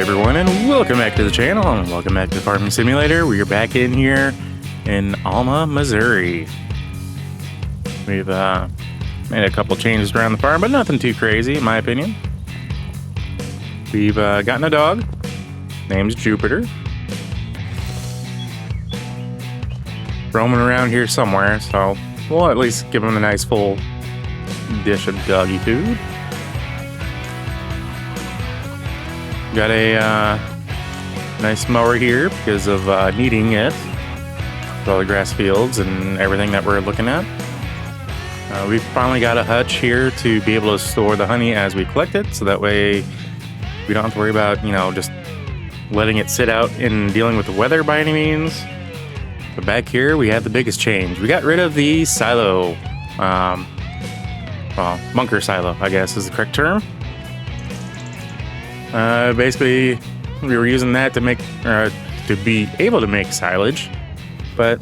everyone, and welcome back to the channel, and welcome back to Farming Simulator. We are back in here in Alma, Missouri. We've made a couple changes around the farm, but nothing too crazy, in my opinion. We've gotten a dog. Name's Jupiter. Roaming around here somewhere, so we'll at least give him a nice full dish of doggy food. Got a nice mower here because of needing it with all the grass fields and everything that we're looking at. We've finally got a hutch here to be able to store the honey as we collect it, so that way we don't have to worry about, just letting it sit out and dealing with the weather by any means. But back here we have the biggest change. We got rid of the silo. Well, bunker silo, I guess is the correct term. Basically, we were using that to to be able to make silage, but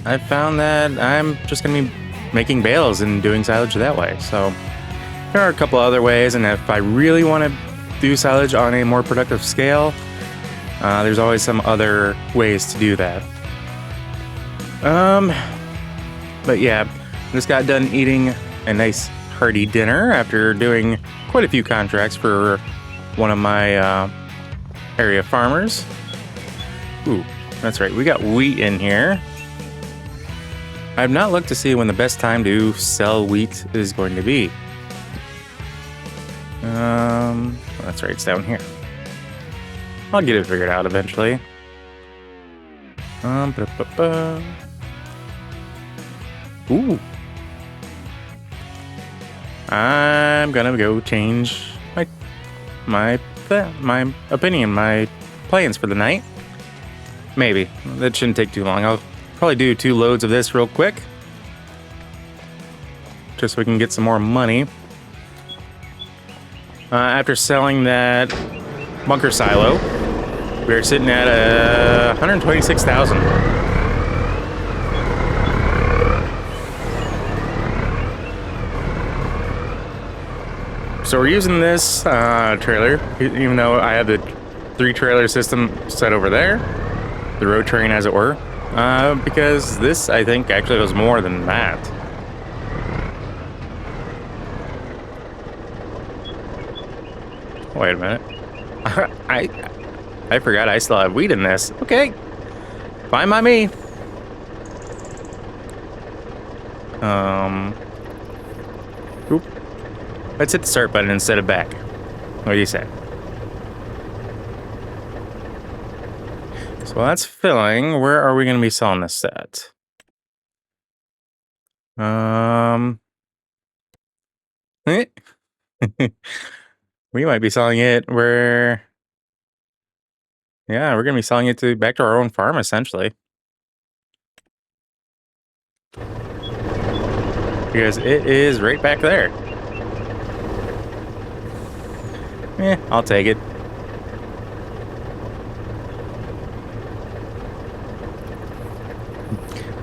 I found that I'm just going to be making bales and doing silage that way. So there are a couple other ways, and if I really want to do silage on a more productive scale, there's always some other ways to do that. But yeah, just got done eating a nice hearty dinner after doing quite a few contracts for one of my area farmers. Ooh, that's right, we got wheat in here. I have not looked to see when the best time to sell wheat is going to be. That's right, it's down here. I'll get it figured out eventually. Ooh. I'm gonna go change my opinion, my plans for the night. Maybe. That shouldn't take too long. I'll probably do 2 loads of this real quick, just so we can get some more money. After selling that bunker silo, we're sitting at 126,000. So we're using this trailer, even though I have the 3-trailer system set over there, the road train as it were, because this, I think, actually was more than that. Wait a minute. I forgot I still have wheat in this. Okay, fine by me. Oop. Let's hit the start button instead of back. What do you say? So that's filling. Where are we going to be selling this at? We might be selling it where... Yeah, we're going to be selling it back to our own farm, essentially. Because it is right back there. I'll take it.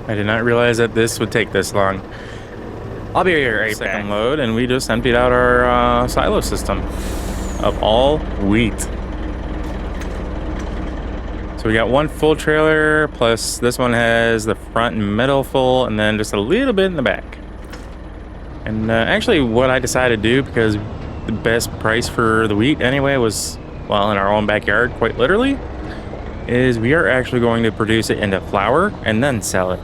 I did not realize that this would take this long. I'll be here right back. Load, and we just emptied out our silo system of all wheat. So we got 1 full trailer, plus this one has the front and middle full, and then just a little bit in the back. And actually what I decided to do, because the best price for the wheat anyway was, well, in our own backyard, quite literally, is we are actually going to produce it into flour and then sell it.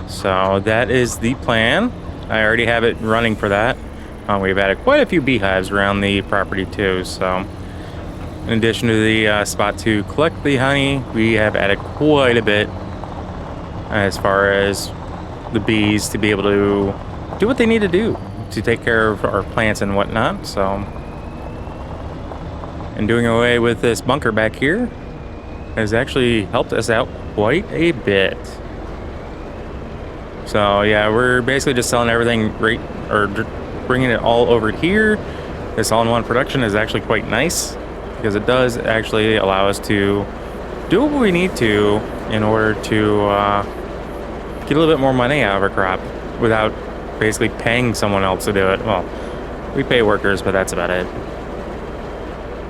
So that is the plan. I already have it running for that. We've added quite a few beehives around the property too, so in addition to the spot to collect the honey, we have added quite a bit as far as the bees to be able to do what they need to do to take care of our plants and whatnot. So, and doing away with this bunker back here has actually helped us out quite a bit. So yeah, we're basically just selling everything bringing it all over here. This all-in-one production is actually quite nice because it does actually allow us to do what we need to in order to get a little bit more money out of our crop without basically paying someone else to do it. Well, we pay workers, but that's about it.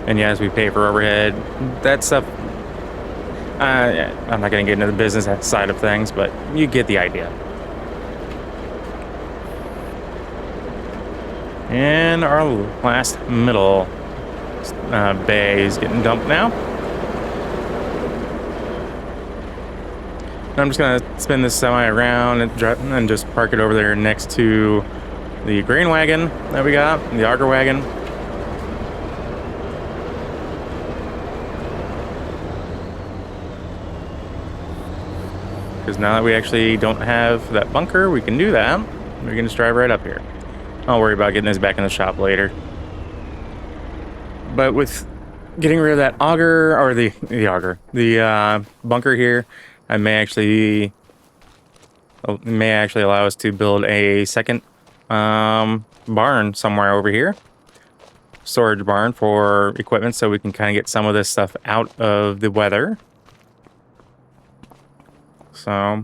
And yes, we pay for overhead. That stuff, I'm not going to get into the business side of things, but you get the idea. And our last middle bay is getting dumped now. I'm just going to spin this semi around and just park it over there next to the grain wagon that we got, the auger wagon. Because now that we actually don't have that bunker, we can do that. We can just drive right up here. I'll worry about getting this back in the shop later. But with getting rid of that auger, or the bunker here, it may actually allow us to build a second barn somewhere over here. Storage barn for equipment, so we can kind of get some of this stuff out of the weather. So,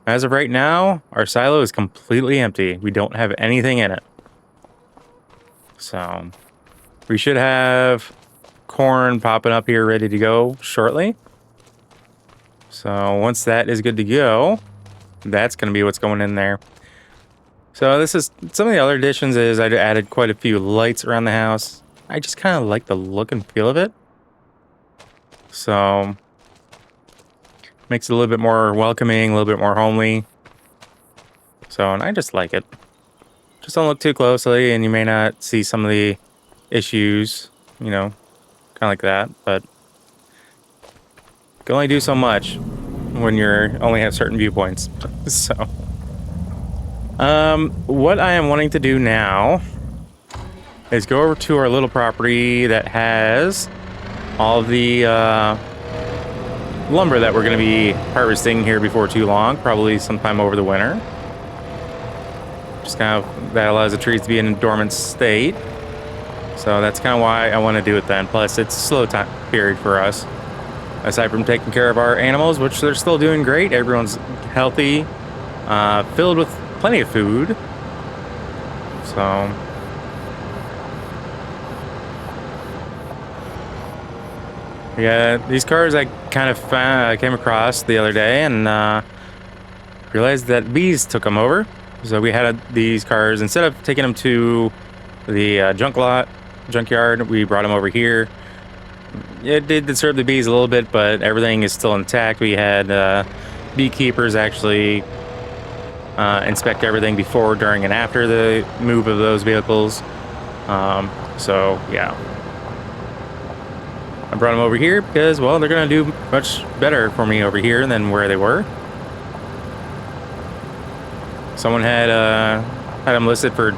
as of right now, our silo is completely empty. We don't have anything in it. So, we should have corn popping up here ready to go shortly. So, once that is good to go, that's going to be what's going in there. So, this is some of the other additions is I added quite a few lights around the house. I just kind of like the look and feel of it. So, makes it a little bit more welcoming, a little bit more homely. So, and I just like it. Just don't look too closely, and you may not see some of the issues, you know, kind of like that. But you can only do so much when you're only have certain viewpoints. So, what I am wanting to do now is go over to our little property that has all the lumber that we're going to be harvesting here before too long, probably sometime over the winter. Just kind of, that allows the trees to be in a dormant state. So that's kind of why I want to do it then. Plus, it's a slow time period for us. Aside from taking care of our animals, which they're still doing great. Everyone's healthy, filled with plenty of food. So, yeah, these cars I kind of came across the other day and realized that bees took them over. So we had these cars, instead of taking them to the junkyard, we brought them over here. It did disturb the bees a little bit, but everything is still intact. We had beekeepers actually inspect everything before, during, and after the move of those vehicles. So, yeah. I brought them over here because, well, they're going to do much better for me over here than where they were. Someone had them listed for,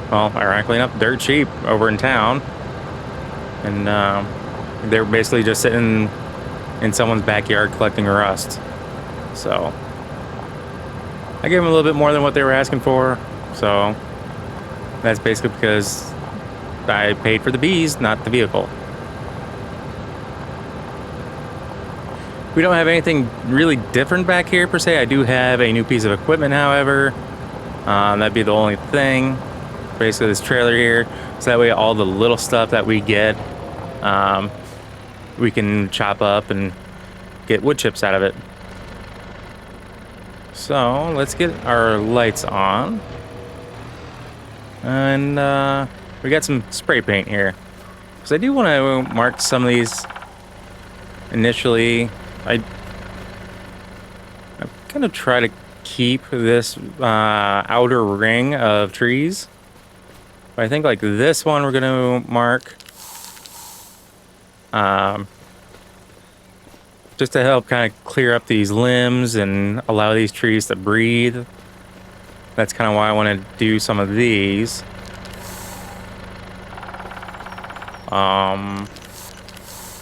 well, ironically enough, dirt cheap over in town. And they were basically just sitting in someone's backyard collecting rust. So I gave them a little bit more than what they were asking for. So that's basically because I paid for the bees, not the vehicle. We don't have anything really different back here per se. I do have a new piece of equipment, however. That'd be the only thing. Basically this trailer here. So that way all the little stuff that we get, we can chop up and get wood chips out of it. So let's get our lights on. And we got some spray paint here. Because I do want to mark some of these initially. I'm going to try to keep this outer ring of trees. But I think like this one we're going to mark. Just to help kind of clear up these limbs and allow these trees to breathe. That's kind of why I want to do some of these. There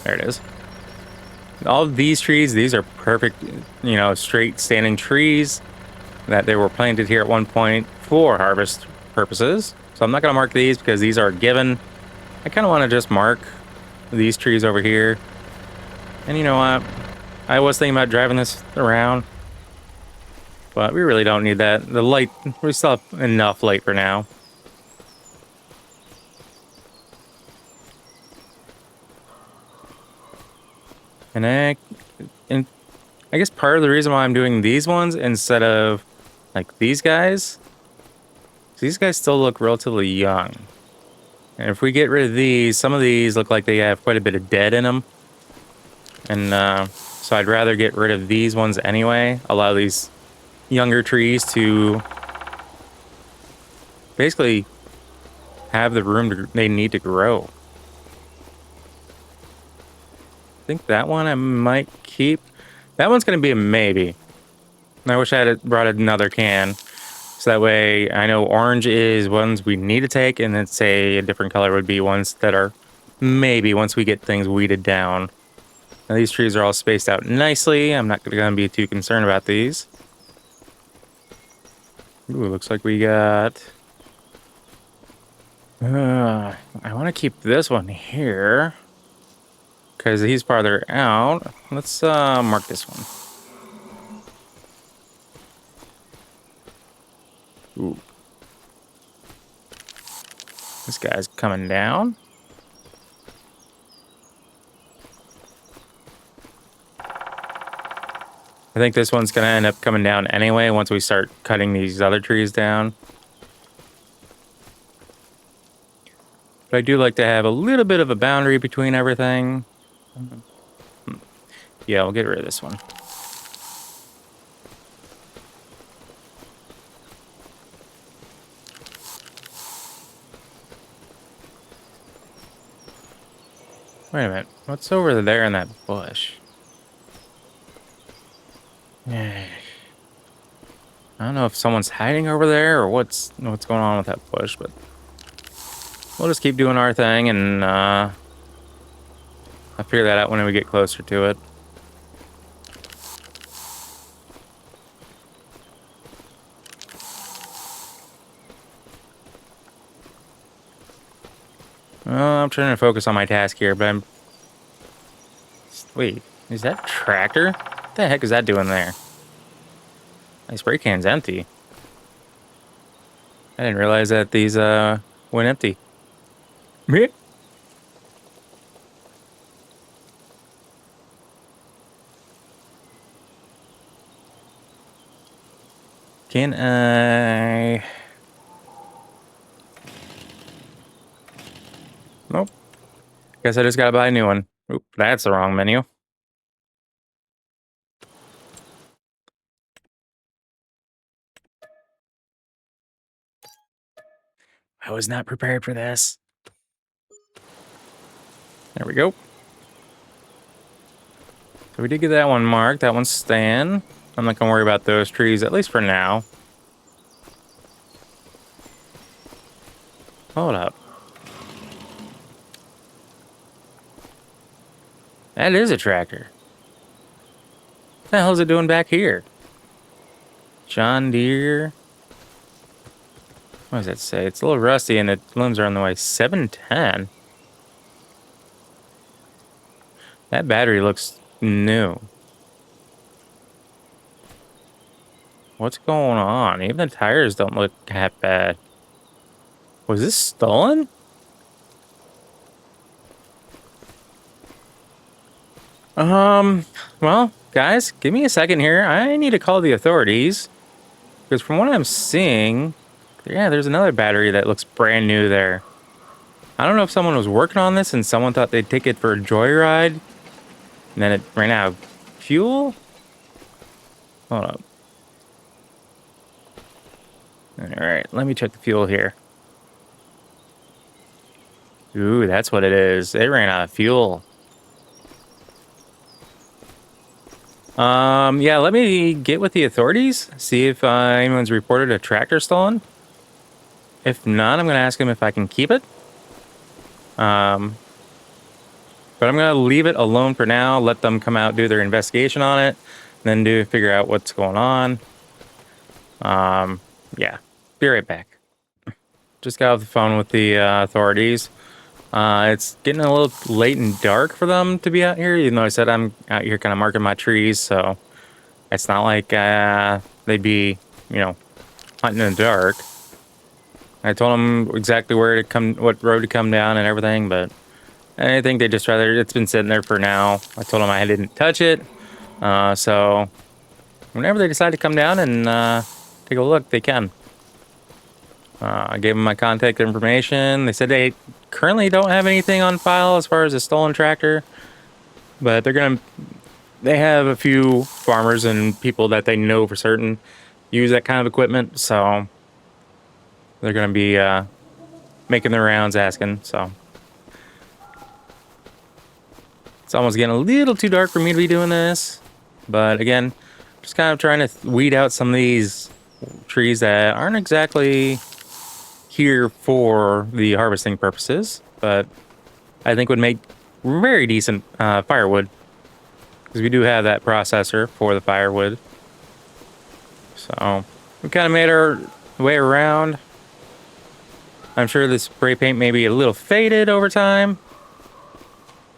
it is. All of these trees, these are perfect, you know, straight standing trees that they were planted here at one point for harvest purposes. So I'm not going to mark these because these are given. I kind of want to just mark these trees over here. And you know what? I was thinking about driving this around, but we really don't need that. The light, we still have enough light for now. And I guess part of the reason why I'm doing these ones instead of like these guys still look relatively young. And if we get rid of these, some of these look like they have quite a bit of dead in them. And so I'd rather get rid of these ones anyway. Allow these younger trees to basically have the room they need to grow. I think that one I might keep. That one's going to be a maybe. I wish I had brought another can. So that way I know orange is ones we need to take, and then say a different color would be ones that are maybe once we get things weeded down. Now these trees are all spaced out nicely. I'm not going to be too concerned about these. Ooh, looks like we got... I want to keep this one here because he's farther out. Let's mark this one. Ooh. This guy's coming down. I think this one's going to end up coming down anyway once we start cutting these other trees down. But I do like to have a little bit of a boundary between everything. Yeah, we'll get rid of this one. Wait a minute. What's over there in that bush? I don't know if someone's hiding over there or what's going on with that bush, but we'll just keep doing our thing, and I'll figure that out when we get closer to it. I'm trying to focus on my task here, but Wait, is that a tractor? What the heck is that doing there? My spray can's empty. I didn't realize that these went empty. Meh. Can I... Nope. Guess I just gotta buy a new one. Oop, that's the wrong menu. I was not prepared for this. There we go. So we did get that one marked. That one's staying. I'm not gonna worry about those trees, at least for now. Hold up. That is a tractor. What the hell is it doing back here? John Deere. What does that say? It's a little rusty and the limbs are on the way. 710. That battery looks new. What's going on? Even the tires don't look that bad. Was this stolen? Well, guys, give me a second here. I need to call the authorities. Because from what I'm seeing, yeah, there's another battery that looks brand new there. I don't know if someone was working on this and someone thought they'd take it for a joyride. And then it ran out of fuel? Hold up. Alright, let me check the fuel here. Ooh, that's what it is. It ran out of fuel. Yeah, let me get with the authorities, see if anyone's reported a tractor stolen. If not, I'm going to ask them if I can keep it. But I'm going to leave it alone for now, let them come out, do their investigation on it, and then figure out what's going on. Yeah, be right back. Just got off the phone with the authorities. It's getting a little late and dark for them to be out here, even though I said I'm out here kind of marking my trees, so it's not like they'd be, you know, hunting in the dark. I told them exactly where to come, what road to come down and everything, but And I think they just rather, it's been sitting there for now. I told them I didn't touch it. So whenever they decide to come down and take a look, they can. I gave them my contact information. They said they currently don't have anything on file as far as a stolen tractor, but they have a few farmers and people that they know for certain use that kind of equipment, so they're gonna be making their rounds asking. So it's almost getting a little too dark for me to be doing this, but again, just kind of trying to weed out some of these trees that aren't exactly here for the harvesting purposes, but I think would make very decent firewood, because we do have that processor for the firewood. So we kind of made our way around. I'm sure the spray paint may be a little faded over time.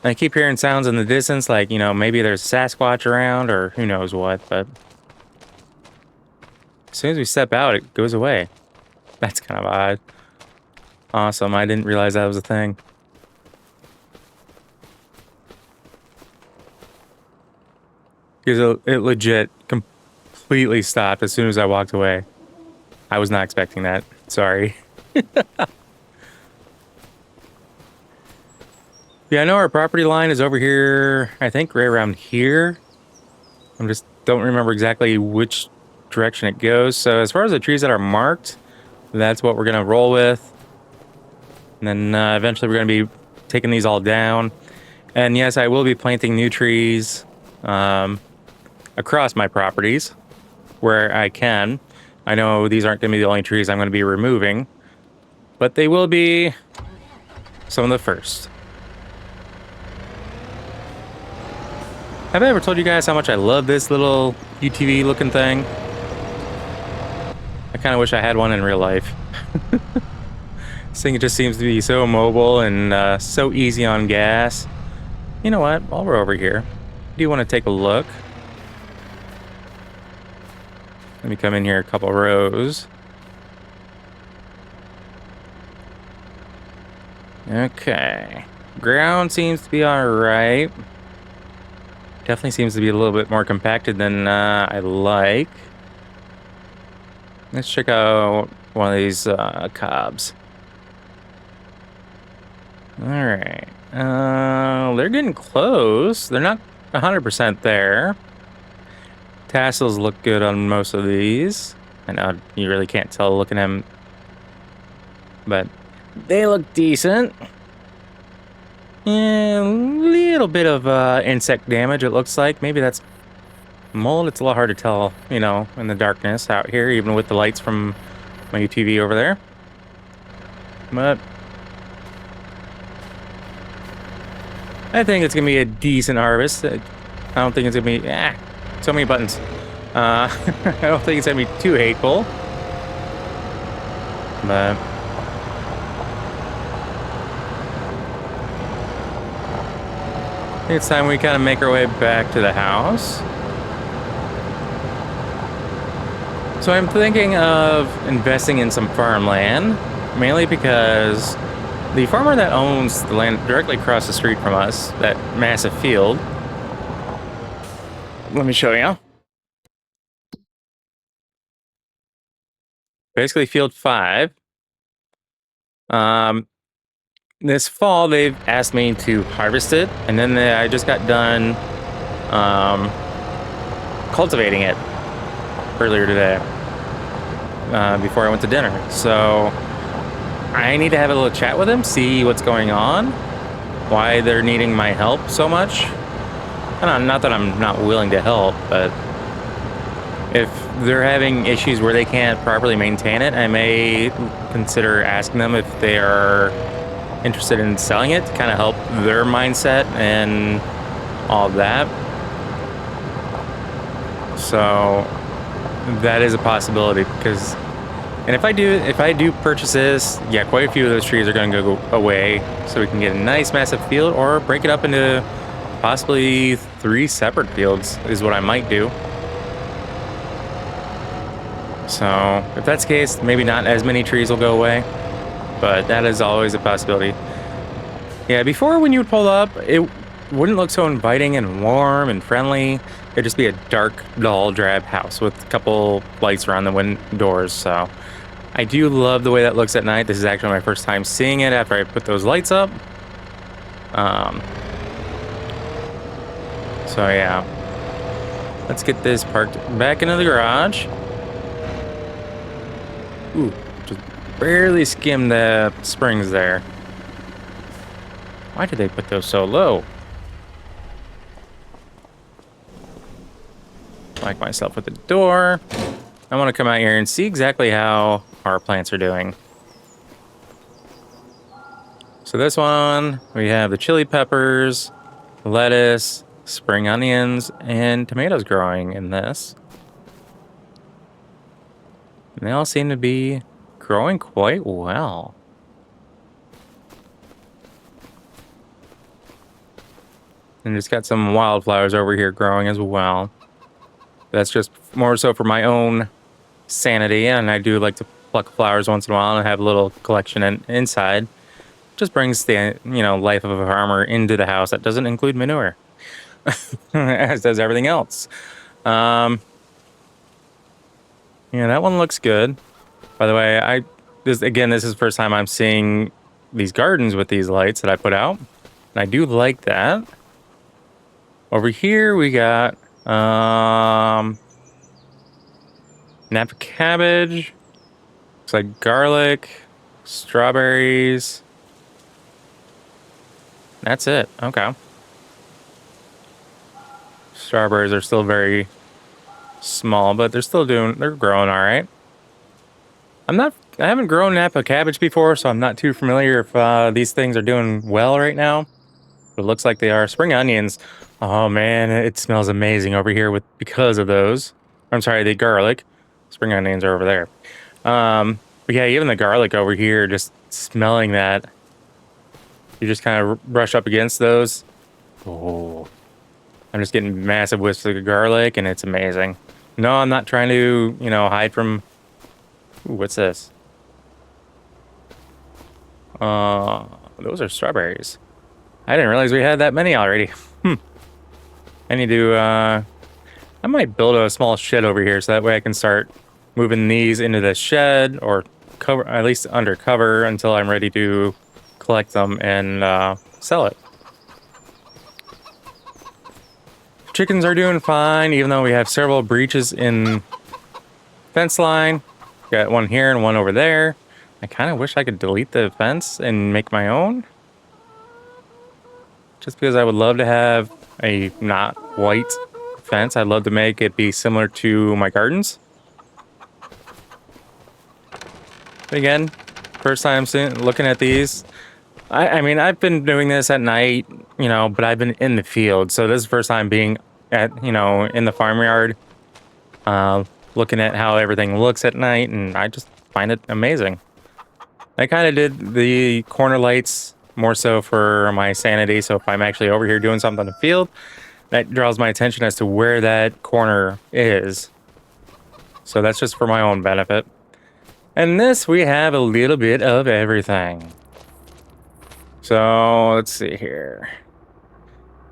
I keep hearing sounds in the distance, like, you know, maybe there's a Sasquatch around or who knows what, but as soon as we step out, it goes away. That's kind of odd. Awesome, I didn't realize that was a thing. Because it legit completely stopped as soon as I walked away. I was not expecting that. Sorry. Yeah, I know our property line is over here, I think right around here. I just don't remember exactly which direction it goes. So as far as the trees that are marked, that's what we're going to roll with. And then eventually we're going to be taking these all down. And yes, I will be planting new trees across my properties where I can. I know these aren't going to be the only trees I'm going to be removing, but they will be some of the first. Have I ever told you guys how much I love this little UTV looking thing? I kind of wish I had one in real life. This thing just seems to be so mobile and so easy on gas. You know what? While we're over here, do you want to take a look? Let me come in here a couple rows. Okay. Ground seems to be alright. Definitely seems to be a little bit more compacted than I like. Let's check out one of these cobs. Alright. They're getting close. They're not 100% there. Tassels look good on most of these. I know you really can't tell looking at them, but they look decent. And a little bit of insect damage, it looks like. Maybe that's mold. It's a lot hard to tell, you know, in the darkness out here, even with the lights from my UTV over there. But I think it's going to be a decent harvest. I don't think it's going to be... so many buttons. I don't think it's going to be too hateful. But... I think it's time we kind of make our way back to the house. So I'm thinking of investing in some farmland, mainly because the farmer that owns the land directly across the street from us, that massive field, let me show you. Basically field 5. This fall they've asked me to harvest it, and then I just got done cultivating it earlier today before I went to dinner. So I need to have a little chat with them, see what's going on, why they're needing my help so much. Not that I'm not willing to help, but if they're having issues where they can't properly maintain it, I may consider asking them if they are interested in selling it to kind of help their mindset and all of that. So that is a possibility, because, and if I do purchase this, yeah, quite a few of those trees are going to go away, so we can get a nice massive field, or break it up into possibly 3 separate fields is what I might do. So if that's the case, maybe not as many trees will go away, but that is always a possibility. Yeah, before when you would pull up, it wouldn't look so inviting and warm and friendly. It'd just be a dark, dull, drab house with a couple lights around the doors. So I do love the way that looks at night. This is actually my first time seeing it after I put those lights up. So yeah, let's get this parked back into the garage. Ooh, just barely skimmed the springs there. Why did they put those so low? Like myself with the door. I want to come out here and see exactly how our plants are doing. So this one, we have the chili peppers, lettuce, spring onions, and tomatoes growing in this. And they all seem to be growing quite well. And just got some wildflowers over here growing as well. That's just more so for my own sanity, and I do like to pluck flowers once in a while and have a little collection inside. Just brings the life of a farmer into the house. That doesn't include manure, as does everything else. Yeah, that one looks good. By the way, this is the first time I'm seeing these gardens with these lights that I put out, and I do like that. Over here we got Napa cabbage. Looks like garlic, strawberries. That's it. Okay. Strawberries are still very small, but they're growing all right. I haven't grown Napa cabbage before, so I'm not too familiar if these things are doing well right now. But it looks like they are. Spring onions. Oh man, it smells amazing over here because of those. I'm sorry, the garlic. Spring onions are over there. But yeah, even the garlic over here, just smelling that. You just kind of brush up against those. Oh, I'm just getting massive whiffs of garlic, and it's amazing. No, I'm not trying to, hide from... Ooh, what's this? Those are strawberries. I didn't realize we had that many already. I need to, I might build a small shed over here so that way I can start moving these into the shed or at least undercover until I'm ready to collect them and sell it. Chickens are doing fine, even though we have several breaches in fence line. Got one here and one over there. I kind of wish I could delete the fence and make my own. Just because I would love to have a not white fence. I'd love to make it be similar to my gardens. But again, first time looking at these. I mean, I've been doing this at night, but I've been in the field. So this is the first time being at, in the farmyard, looking at how everything looks at night, and I just find it amazing. I kind of did the corner lights more so for my sanity. So if I'm actually over here doing something in the field, that draws my attention as to where that corner is. So that's just for my own benefit. And this, we have a little bit of everything. So let's see here.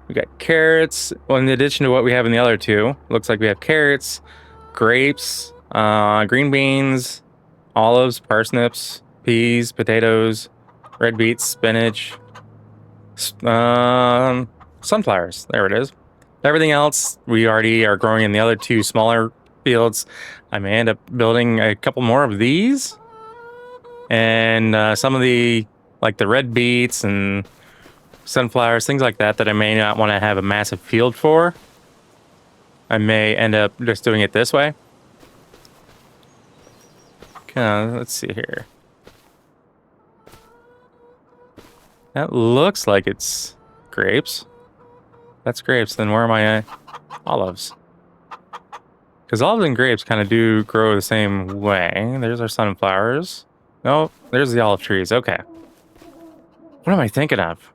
We got carrots. Well, in addition to what we have in the other two, looks like we have carrots, grapes, green beans, olives, parsnips, peas, potatoes, red beets, spinach, sunflowers. There it is. Everything else we already are growing in the other two smaller fields. I may end up building a couple more of these, and some of the the red beets and sunflowers, things like that I may not want to have a massive field for. I may end up just doing it this way. Okay, let's see here. That looks like it's grapes. That's grapes. Then where are my olives? Because olives and grapes kind of do grow the same way. There's our sunflowers. No, there's the olive trees. Okay. What am I thinking of?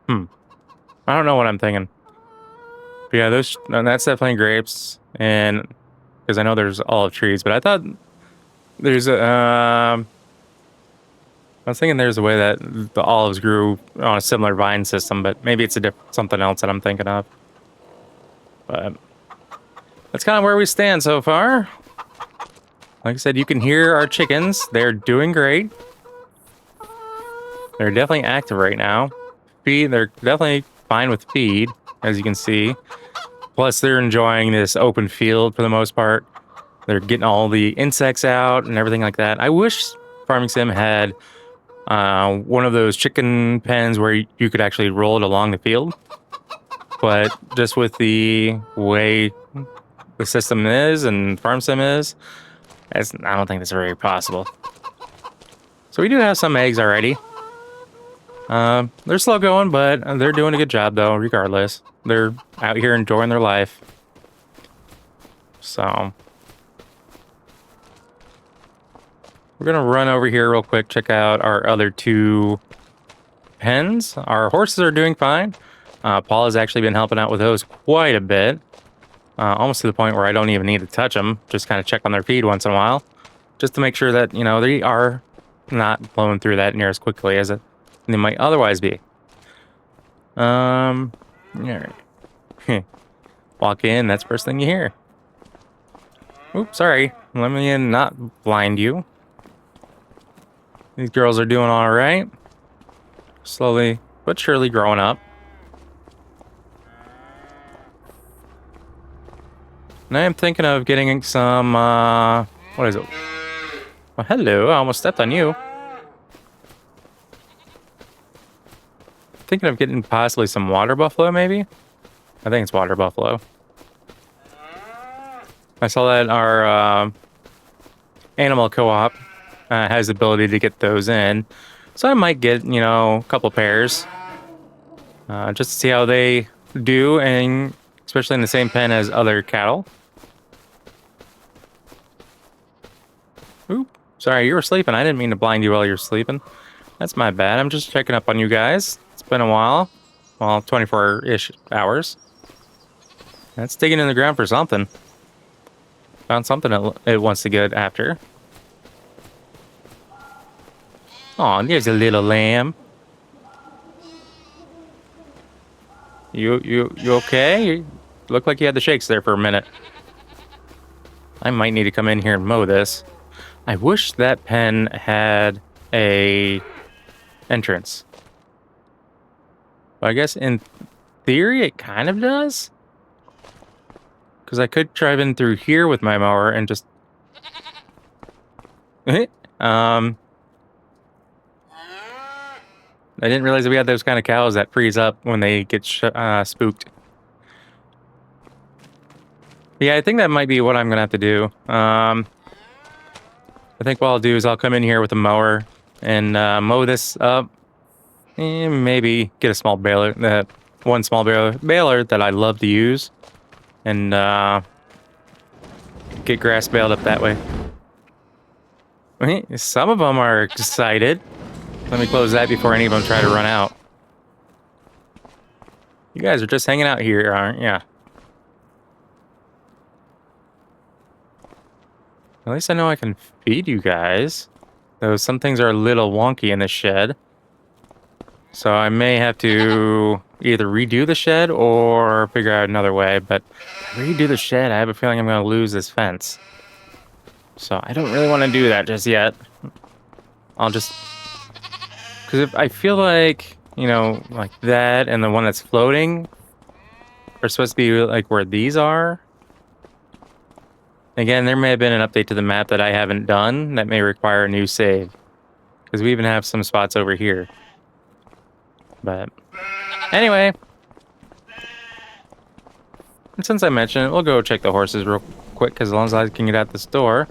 I don't know what I'm thinking. But yeah, that's definitely grapes. And because I know there's olive trees, but I thought there's a I was thinking there's a way that the olives grew on a similar vine system, but maybe it's something else that I'm thinking of. But that's kind of where we stand so far. Like I said, you can hear our chickens. They're doing great. They're definitely active right now. They're definitely fine with feed, as you can see. Plus, they're enjoying this open field for the most part. They're getting all the insects out and everything like that. I wish Farming Sim had one of those chicken pens where you could actually roll it along the field. But just with the way the system is and Farm Sim is, I don't think that's very possible. So we do have some eggs already. They're slow going, but they're doing a good job though, regardless. They're out here enjoying their life. So we're gonna run over here real quick, check out our other 2 pens. Our horses are doing fine. Paul has actually been helping out with those quite a bit. Almost to the point where I don't even need to touch them. Just kind of check on their feed once in a while. Just to make sure that, you know, they are not blowing through that near as quickly as they might otherwise be. All right. Walk in, that's first thing you hear. Oops, sorry. Let me not blind you. These girls are doing all right. Slowly but surely growing up. And I am thinking of getting some, what is it? Well, hello, I almost stepped on you. Thinking of getting possibly some water buffalo, maybe? I think it's water buffalo. I saw that our animal co-op has the ability to get those in. So I might get, you know, a couple pairs. Just to see how they do, and especially in the same pen as other cattle. Oop, sorry, you were sleeping. I didn't mean to blind you while you're sleeping. That's my bad. I'm just checking up on you guys. It's been a while. Well, 24-ish hours. That's digging in the ground for something. Found something it wants to get after. Aw, there's a little lamb. You okay? You look like you had the shakes there for a minute. I might need to come in here and mow this. I wish that pen had a entrance. But I guess in theory it kind of does. Because I could drive in through here with my mower and just... I didn't realize that we had those kind of cows that freeze up when they get spooked. Yeah, I think that might be what I'm going to have to do. I think what I'll do is I'll come in here with a mower and mow this up. And maybe get a small baler, one small baler that I love to use. And get grass baled up that way. Some of them are excited. Let me close that before any of them try to run out. You guys are just hanging out here, aren't you? At least I know I can feed you guys. Though some things are a little wonky in the shed. So I may have to either redo the shed or figure out another way. But if I redo the shed, I have a feeling I'm going to lose this fence. So I don't really want to do that just yet. I'll just... Because if I feel like, you know, like that and the one that's floating are supposed to be like where these are. Again, there may have been an update to the map that I haven't done that may require a new save. Because we even have some spots over here. But anyway. And since I mentioned it, we'll go check the horses real quick as long as I can get out the store.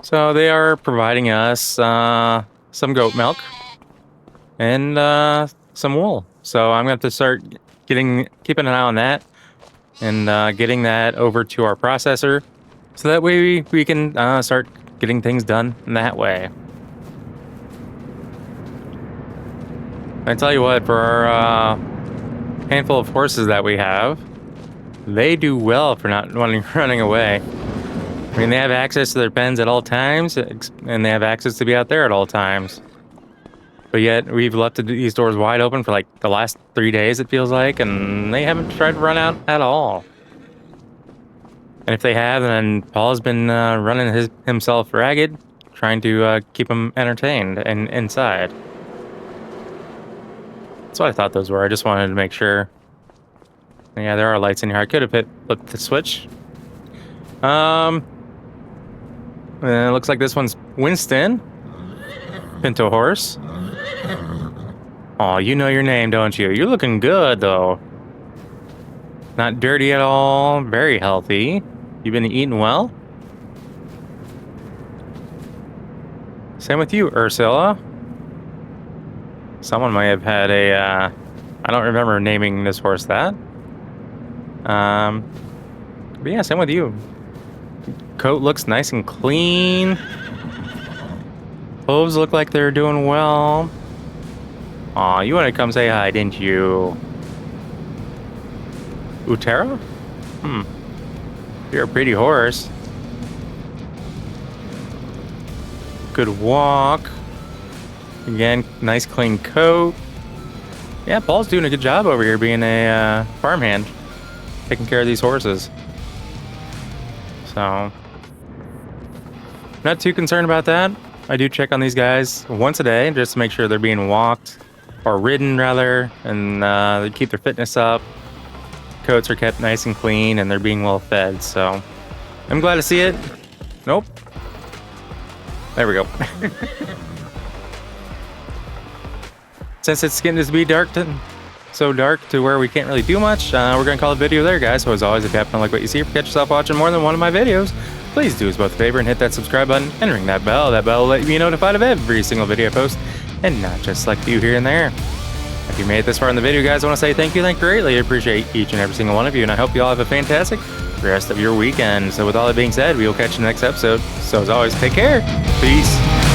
So they are providing us some goat milk and some wool. So I'm going to have to start keeping an eye on that and getting that over to our processor. So that way we can start getting things done in that way. I tell you what, for our handful of horses that we have, they do well for not running away. I mean, they have access to their pens at all times, and they have access to be out there at all times. But yet, we've left these doors wide open for like the last 3 days, it feels like, and they haven't tried to run out at all. And if they have, then Paul's been running himself ragged, trying to keep them entertained and inside. That's what I thought those were. I just wanted to make sure. Yeah, there are lights in here. I could have flipped the switch. It looks like this one's Winston. Pinto horse. Oh, you know your name, don't you? You're looking good, though. Not dirty at all. Very healthy. You've been eating well? Same with you, Ursula. Someone might have had a, I don't remember naming this horse that. But yeah, same with you. Coat looks nice and clean. Hooves look like they're doing well. Aw, you wanted to come say hi, didn't you? Utera? You're a pretty horse. Good walk. Again, nice clean coat. Yeah, Paul's doing a good job over here being a farmhand. Taking care of these horses. So, not too concerned about that. I do check on these guys once a day just to make sure they're being walked, or ridden rather, and they keep their fitness up. Coats are kept nice and clean, and they're being well fed, so I'm glad to see it. Nope. There we go. Since it's getting to be so dark to where we can't really do much, we're going to call the video there, guys. So as always, if you happen to like what you see or catch yourself watching more than one of my videos, please do us both a favor and hit that subscribe button and ring that bell. That bell will let you be notified of every single video I post, and not just like a few here and there. If you made it this far in the video, guys, I want to say thank you greatly. I appreciate each and every single one of you, and I hope you all have a fantastic rest of your weekend. So with all that being said, we will catch you in the next episode. So as always, take care. Peace.